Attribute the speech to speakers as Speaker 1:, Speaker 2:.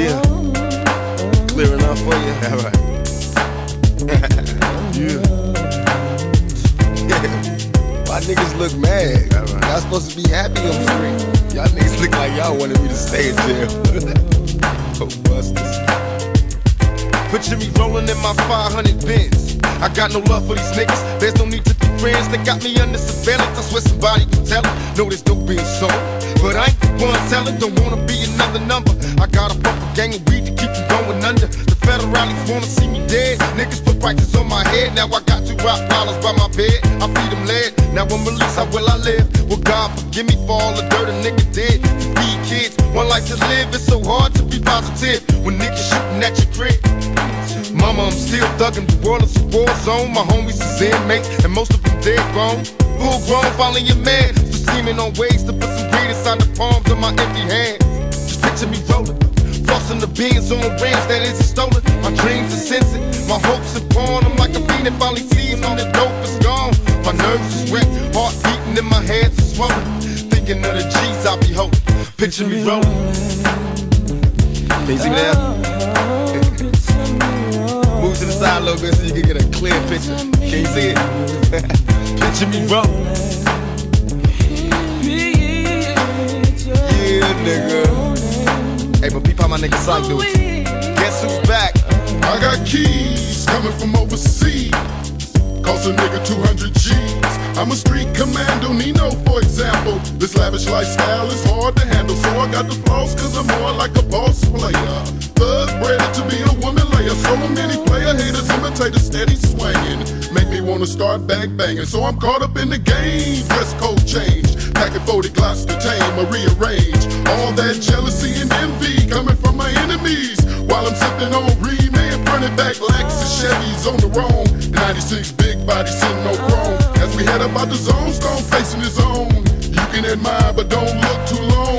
Speaker 1: Yeah, clear enough for you. All right. Yeah. Why niggas look mad? All right. Y'all supposed to be happy on the screen. Y'all niggas look like y'all wanted me to stay in jail. Oh, busters. Picture me rolling in my 500 Benz. I got no love for these niggas. There's no need to be friends. They got me under surveillance. I swear somebody can tell it. No, there's no being sold. But I ain't the one telling. Don't wanna be another number. I got a proper gang of weed to keep them going under. The federales wanna see me dead. Niggas put prices on my head. Now I got 2 Rottweilers by my bed. I feed them lead. Now I'm released. How will I live? Well, God forgive me for all the dirt a nigga did. To feed kids, one life to live. It's so hard to be positive when niggas shooting at your crib. Mama, I'm still thuggin', the world is a war zone. My homies is inmates, and most of them dead grown. Full grown, finally a man. Still scheming on ways to put some greed inside the palms of my empty hands. Just picture me rolling, flossing the beans on ranch that isn't stolen. My dreams are sensing, my hopes are born. I'm like a fiend that finally sees when the dope is gone. My nerves is wrecked, heart beating in my hands is swollen. Thinking of the G's I be holding. Picture me rolling. Can you see me now? Move to the side a little bit so you can get a clear picture. Can you see it? Picture me rolling. Yeah, nigga. Hey, but peep how my nigga Psych do it. Guess who's back?
Speaker 2: I got keys coming from overseas. Cost a nigga 200 G's. I'm a street commando, Nino, for example. This lavish lifestyle is hard to handle, so I got the flaws cause I'm more like a boss player. Thug bred to be a woman layer. So many player haters imitate a steady swinging. Make me wanna start bang banging. So I'm caught up in the game. Dress code change. Packing 40 Glocks to tame or rearrange. All that jealousy and envy coming from my enemies. While I'm sipping on Re-Man, running back Lexus Chevys on the roam. 96 big body sitting no chrome. As we head up out the zone, Stone facing his own. You can admire but don't look too long.